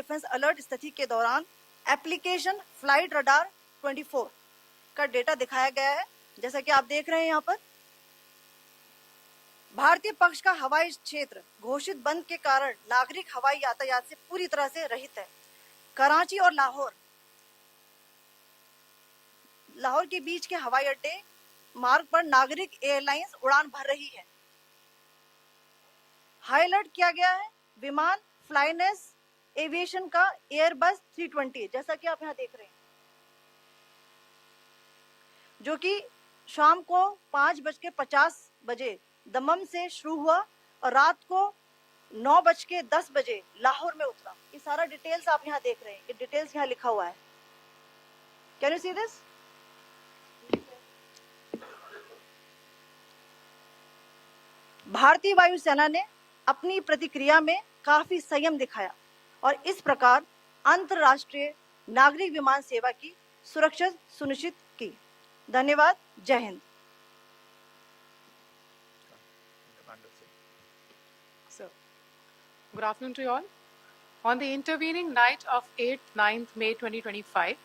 Defence alert स्थिति के दौरान एप्लीकेशन फ्लाइट रडार 24 का डेटा दिखाया गया है। जैसा कि आप देख रहे हैं यहाँ पर भारतीय पक्ष का हवाई क्षेत्र घोषित बंद के कारण नागरिक हवाई यातायात से पूरी तरह से रहित है। कराची और लाहौर के बीच के हवाई अड्डे मार्ग पर नागरिक एयरलाइंस उड़ान भर रही है। हाई अलर्ट किया गया है विमान फ्लाइनेस एविएशन का एयरबस 320, जैसा कि आप यहाँ देख रहे हैं, जो कि शाम को 5:50 दमम से शुरू हुआ और रात को 9:10 लाहौर में उतरा। ये सारा डिटेल्स आप यहाँ देख रहे हैं, ये डिटेल्स यहाँ लिखा हुआ है। Can you see this? भारतीय वायुसेना ने अपनी प्रतिक्रिया में काफी संयम दिखाया और इस प्रकार अंतरराष्ट्रीय नागरिक विमान सेवा की सुरक्षा सुनिश्चित की। धन्यवाद। जय Hind. Good afternoon to you all. On the intervening night of 8th-9th May 2025,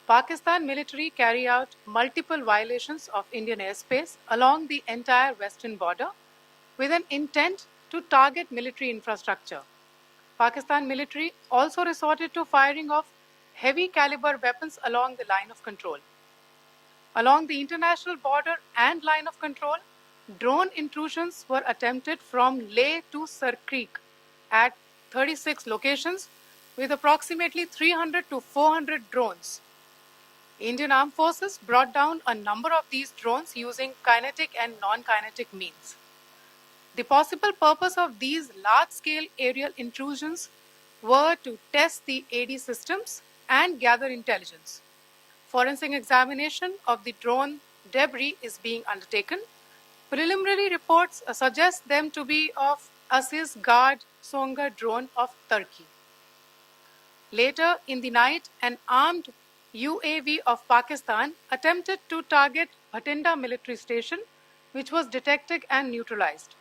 Pakistan military carried out multiple violations of Indian airspace along the entire western border with an intent to target military infrastructure. Pakistan military also resorted to firing of heavy caliber weapons along the line of control. Along the international border and line of control, drone intrusions were attempted from Leh to Sir Creek at 36 locations with approximately 300 to 400 drones. Indian Armed Forces brought down a number of these drones using kinetic and non-kinetic means. The possible purpose of these large-scale aerial intrusions were to test the AD systems and gather intelligence. Forensic examination of the drone debris is being undertaken. Preliminary reports suggest them to be of Aziz Guard Songa drone of Turkey. Later in the night, an armed UAV of Pakistan attempted to target Bhatinda military station, which was detected and neutralized.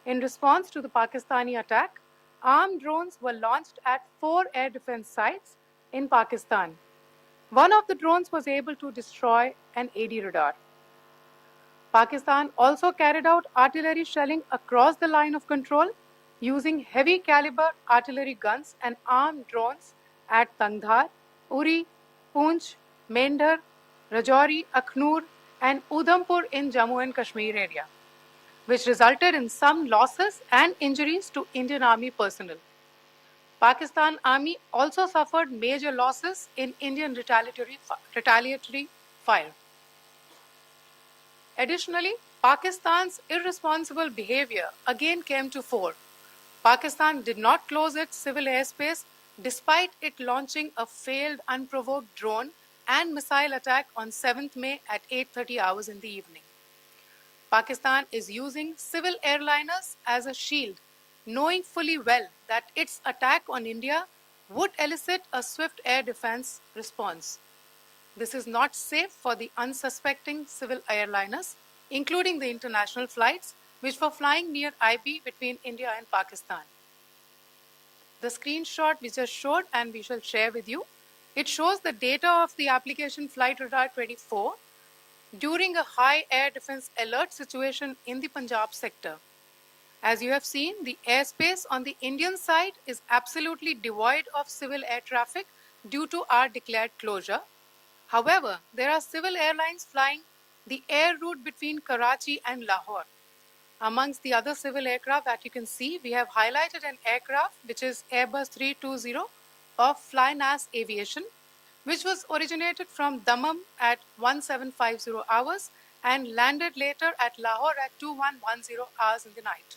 In response to the Pakistani attack, armed drones were launched at 4 air defense sites in Pakistan. One of the drones was able to destroy an AD radar. Pakistan also carried out artillery shelling across the line of control using heavy caliber artillery guns and armed drones at Tangdhar, Uri, Poonch, Mendhar, Rajouri, Akhnur and Udhampur in Jammu and Kashmir area, which resulted in some losses and injuries to Indian Army personnel. Pakistan Army also suffered major losses in Indian retaliatory fire. Additionally, Pakistan's irresponsible behavior again came to fore. Pakistan did not close its civil airspace despite it launching a failed unprovoked drone and missile attack on 7th May at 8:30 hours in the evening. Pakistan is using civil airliners as a shield, knowing fully well that its attack on India would elicit a swift air defense response. This is not safe for the unsuspecting civil airliners, including the international flights which were flying near IB between India and Pakistan. The screenshot we just showed and we shall share with you, it shows the data of the application Flight Radar 24 during a high air defense alert situation in the Punjab sector. As you have seen, the airspace on the Indian side is absolutely devoid of civil air traffic due to our declared closure. However, there are civil airlines flying the air route between Karachi and Lahore. Amongst the other civil aircraft that you can see, we have highlighted an aircraft which is Airbus 320 of Flynas Aviation, which was originated from Dammam at 1750 hours and landed later at Lahore at 2110 hours in the night.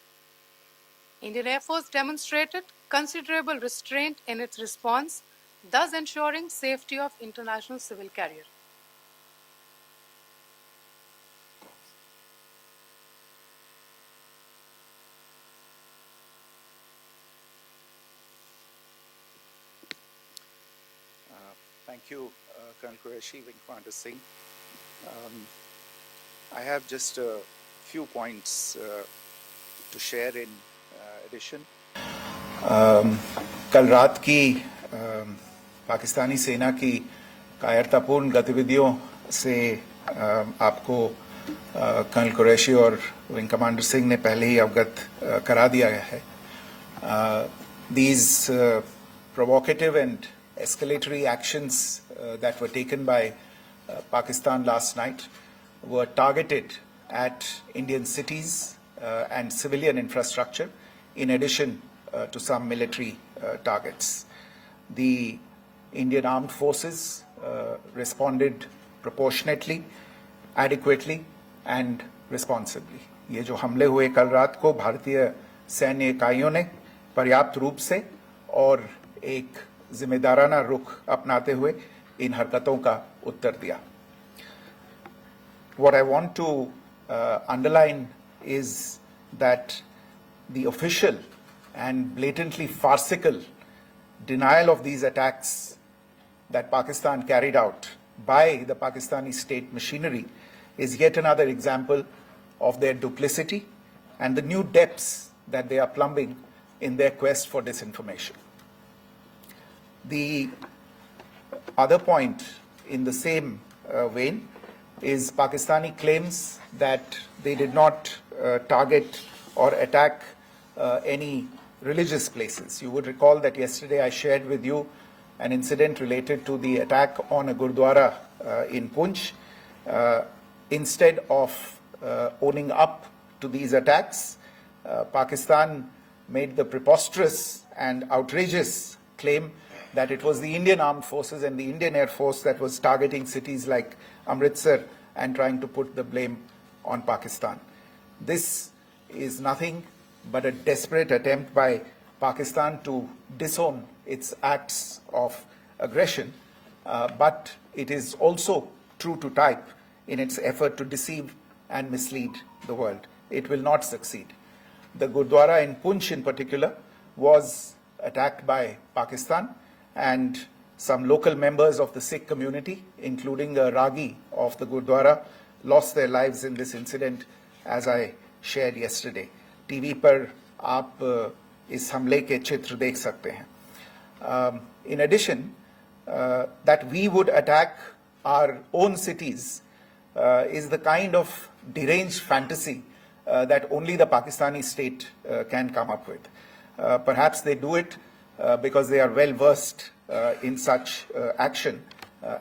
Indian Air Force demonstrated considerable restraint in its response, thus ensuring safety of international civil carrier. Thank you, Colonel Qureshi, Wing Commander Singh. I have just a few points to share in addition. कल रात की पाकिस्तानी सेना की कायरतापूर्ण गतिविधियों से आपको colonel Qureshi और विंग कमांडर सिंह ने पहले ही अवगत करा दिया है. These provocative and escalatory actions that were taken by Pakistan last night were targeted at Indian cities and civilian infrastructure, in addition to some military targets. The Indian armed forces responded proportionately, adequately and responsibly. ये जो हमले हुए कल रात को भारतीय सैन्य इकाइयों ने पर्याप्त रूप से और एक जिम्मेदाराना रुख अपनाते हुए इन हरकतों का उत्तर दिया. What I want to underline is that the official and blatantly farcical denial of these attacks that Pakistan carried out by the Pakistani state machinery is yet another example of their duplicity and the new depths that they are plumbing in their quest for disinformation. The other point in the same vein is Pakistani claims that they did not target or attack any religious places. You would recall that yesterday I shared with you an incident related to the attack on a Gurdwara in Punch. Instead of owning up to these attacks, Pakistan made the preposterous and outrageous claim that it was the Indian Armed Forces and the Indian Air Force that was targeting cities like Amritsar and trying to put the blame on Pakistan. This is nothing but a desperate attempt by Pakistan to disown its acts of aggression, but it is also true to type in its effort to deceive and mislead the world. It will not succeed. The Gurdwara in Punch in particular was attacked by Pakistan, and some local members of the Sikh community, including a Ragi of the Gurdwara, lost their lives in this incident, as I shared yesterday. TV पर आप इस हमले के चित्र देख सकते हैं. In addition, that we would attack our own cities is the kind of deranged fantasy that only the Pakistani state can come up with. Perhaps they do it because they are well versed in such action,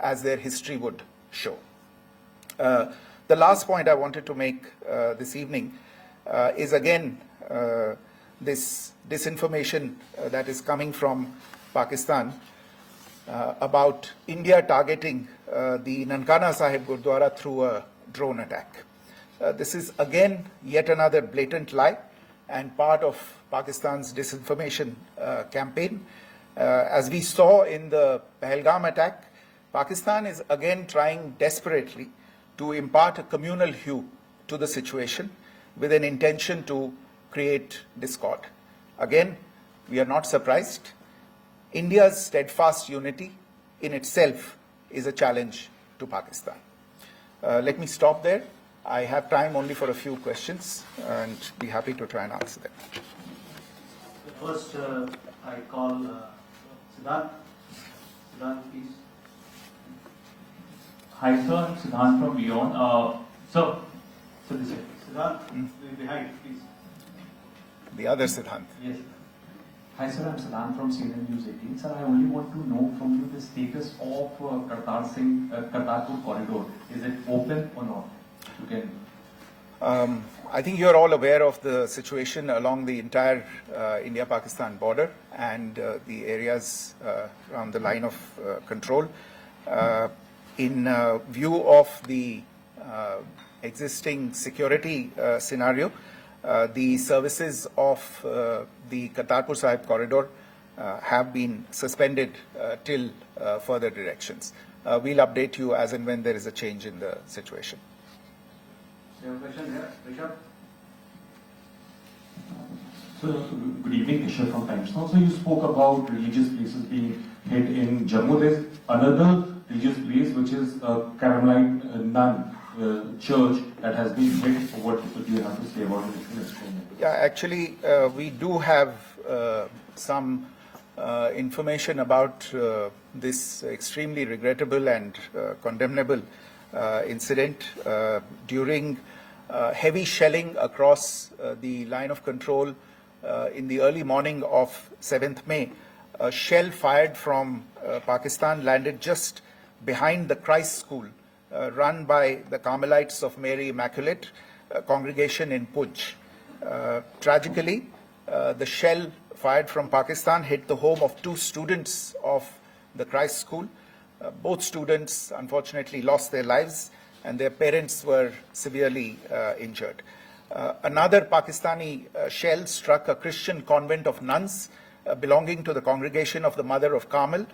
as their history would show. The last point I wanted to make this evening is again this disinformation that is coming from Pakistan about India targeting the Nankana Sahib Gurdwara through a drone attack. This is again yet another blatant lie and part of Pakistan's disinformation campaign. As we saw in the Pahalgam attack, Pakistan is again trying desperately to impart a communal hue to the situation with an intention to create discord. Again, we are not surprised. India's steadfast unity in itself is a challenge to Pakistan. Let me stop there. I have time only for a few questions and be happy to try and answer them. First, I call Siddhant. Siddhant, please. Hi, sir. I'm Siddhant from Lyon. So this is Siddhant, behind, please. The other Siddhant. Yes. Hi, sir. I'm Siddhant from CNN News 18. Sir, I only want to know from you the status of Kartarpur corridor. Is it open or not? You can. I think you're all aware of the situation along the entire India-Pakistan border and the areas around the line of control. In view of the existing security scenario, the services of the Kartarpur Sahib corridor have been suspended till further directions. We'll update you as and when there is a change in the situation. You have a question here, Rishabh? So, good evening, Rishabh from Times Now. So, you spoke about religious places being hit in Jammu. There's another religious place which is Carmelite Nun church that has been hit. What do you have to say about it? Yeah, actually, we do have some information about this extremely regrettable and condemnable incident during heavy shelling across the line of control in the early morning of 7th May. A shell fired from Pakistan landed just behind the Christ School run by the Carmelites of Mary Immaculate congregation in Punch. Tragically, the shell fired from Pakistan hit the home of 2 students of the Christ School. Both students unfortunately lost their lives and their parents were severely injured. Another Pakistani shell struck a Christian convent of nuns belonging to the congregation of the Mother of Carmel,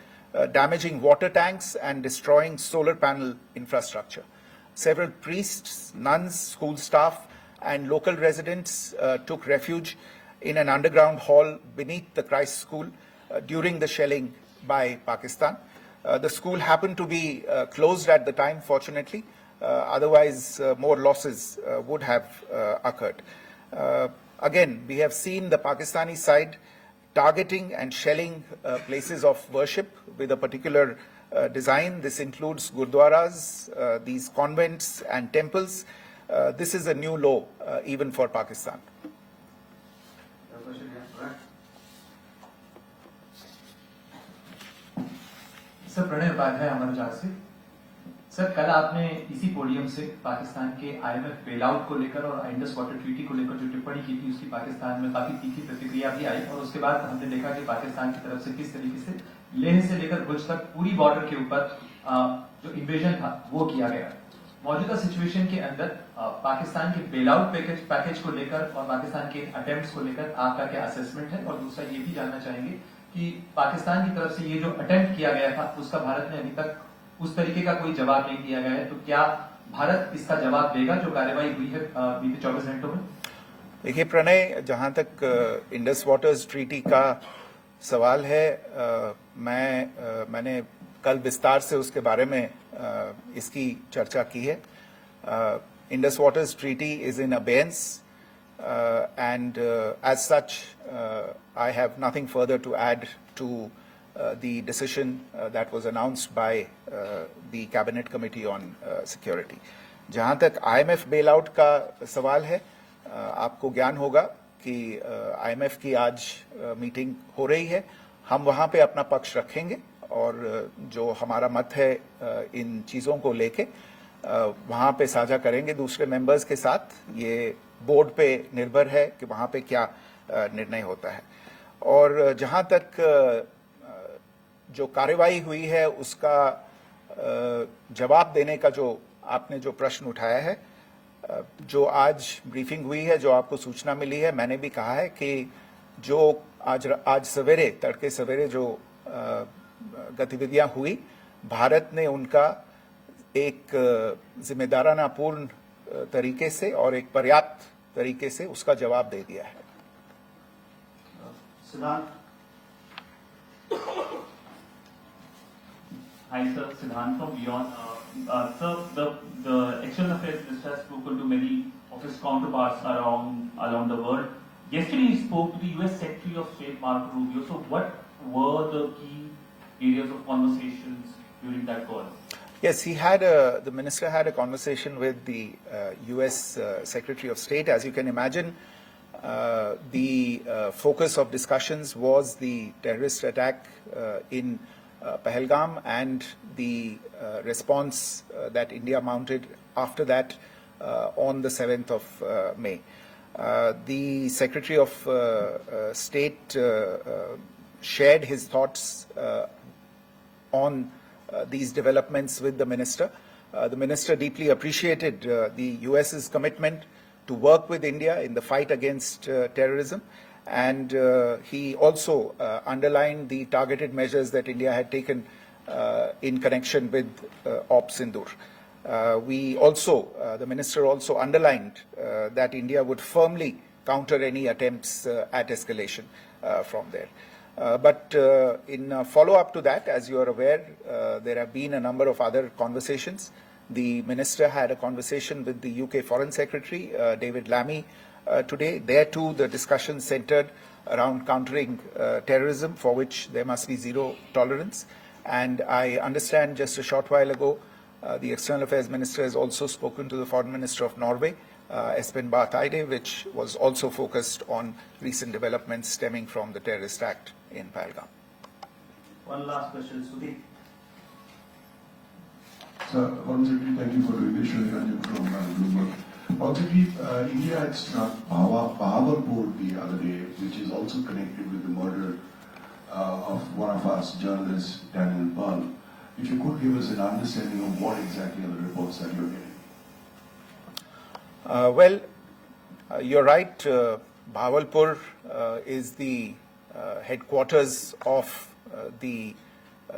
damaging water tanks and destroying solar panel infrastructure. Several priests, nuns, school staff, and local residents took refuge in an underground hall beneath the Christ School during the shelling by Pakistan. The school happened to be closed at the time, fortunately. Otherwise, more losses would have occurred. Again, we have seen the Pakistani side targeting and shelling places of worship with a particular design. This includes gurdwaras, these convents and temples. This is a new low even for Pakistan. Sir Pranay Upadhyay Amar Ujala से sir कल आपने इसी podium से पाकिस्तान के IMF bailout को लेकर और Indus water treaty को लेकर जो टिप्पणी की थी उसकी पाकिस्तान में काफी तीखी प्रतिक्रिया भी आई और उसके बाद हमने देखा कि पाकिस्तान की तरफ से किस तरीके से लेह से लेकर भुज तक पूरी बॉर्डर के ऊपर जो इन्वेजन था वो किया गया। मौजूदा सिचुएशन के अंदर पाकिस्तान के बेलआउट पैकेज को लेकर और पाकिस्तान के अटेम्प्ट्स को लेकर आपका क्या असेसमेंट है, और दूसरा ये भी जानना चाहेंगे कि पाकिस्तान की तरफ से ये जो अटेम्प्ट किया गया था उसका भारत ने अभी तक उस तरीके का कोई जवाब नहीं दिया गया है, तो क्या भारत इसका जवाब देगा जो कार्रवाई हुई है बीते 24 घंटों में? देखिए प्रणय, जहां तक इंडस वाटर्स ट्रीटी का सवाल है, मैंने कल विस्तार से उसके बारे में इसकी चर्चा की है. Indus waters treaty is in abeyance and as such I have nothing further to add to the decision that was announced by the Cabinet Committee on Security. जहां तक IMF bailout का सवाल है, आपको ज्ञान होगा कि IMF की आज मीटिंग हो रही है. हम वहां पे अपना पक्ष रखेंगे और जो हमारा मत है इन चीजों को लेके वहां पे साझा करेंगे दूसरे मेंबर्स के साथ. ये बोर्ड पे निर्भर है कि वहां पे क्या निर्णय होता है. और जहां तक जो कार्रवाई हुई है उसका जवाब देने का जो आपने जो प्रश्न उठाया है, जो आज ब्रीफिंग हुई है, जो आपको सूचना मिली है, मैंने भी कहा है कि जो आज सवेरे तड़के सवेरे जो गतिविधियां हुई, भारत ने उनका एक जिम्मेदाराना पूर्ण तरीके से और एक पर्याप्त तरीके से उसका जवाब दे दिया है. सिद्धांत. Hi sir, Siddhant from Beyond. Sir, the External Affairs Minister has spoken to many of his counterparts around the world. Yesterday he spoke to the US Secretary of State Marco Rubio. So what were the key areas of conversations during that call? Yes, the minister had a conversation with the US Secretary of State. As you can imagine, the focus of discussions was the terrorist attack in Pahalgam and the response that India mounted after that on the 7th of May. The Secretary of State shared his thoughts on these developments with the minister. The minister deeply appreciated the US's commitment to work with India in the fight against terrorism, and he also underlined the targeted measures that India had taken in connection with Operation Sindoor. The minister also underlined that India would firmly counter any attempts at escalation from there. But in follow-up to that, as you are aware, there have been a number of other conversations. The minister had a conversation with the UK Foreign Secretary, David Lammy, today. There too, the discussion centered around countering terrorism, for which there must be zero tolerance. And I understand just a short while ago, the External Affairs Minister has also spoken to the Foreign Minister of Norway, Espen Barth Eide, which was also focused on recent developments stemming from the terrorist act in Pahalgam. One last question, Sudhi. Sir, once again, thank you for doing this. Shri Ranjan from Bloomberg. Once again, India had struck Bahawalpur the other day, which is also connected with the murder of one of us journalists, Daniel Pearl. If you could give us an understanding of what exactly are the reports that you're getting. You're right. Bahawalpur is the headquarters of the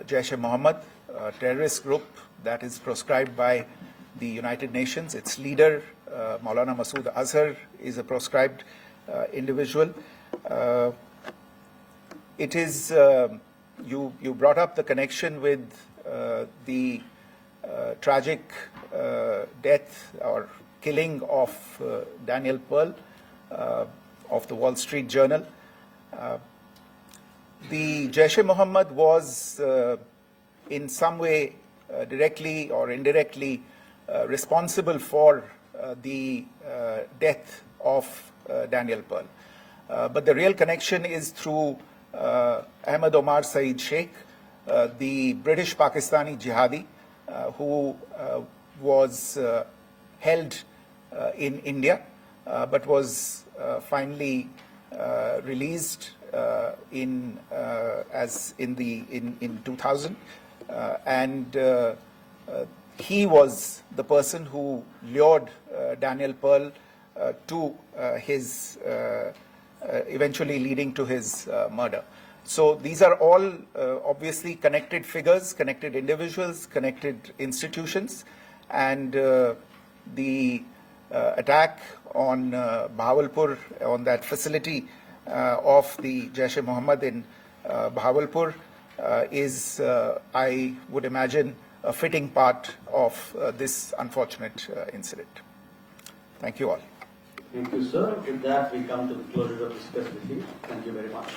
Jaish-e-Mohammed terrorist group that is proscribed by the United Nations. Its leader, Maulana Masood Azhar, is a proscribed individual. It is, you brought up the connection with the tragic death or killing of Daniel Pearl of the Wall Street Journal. The Jaish-e-Mohammed was in some way directly or indirectly responsible for the death of Daniel Pearl. But the real connection is through Ahmed Omar Saeed Sheikh, the British Pakistani jihadi who was held in India but was finally released in 2000, and he was the person who lured Daniel Pearl to his eventually leading to his murder. So these are all obviously connected figures, connected individuals, connected institutions, and the attack on Bahawalpur, on that facility of the Jaish-e-Mohammed in Bahawalpur is, I would imagine, a fitting part of this unfortunate incident. Thank you all. Thank you, sir. With that, we come to the closure of this press briefing. Thank you very much.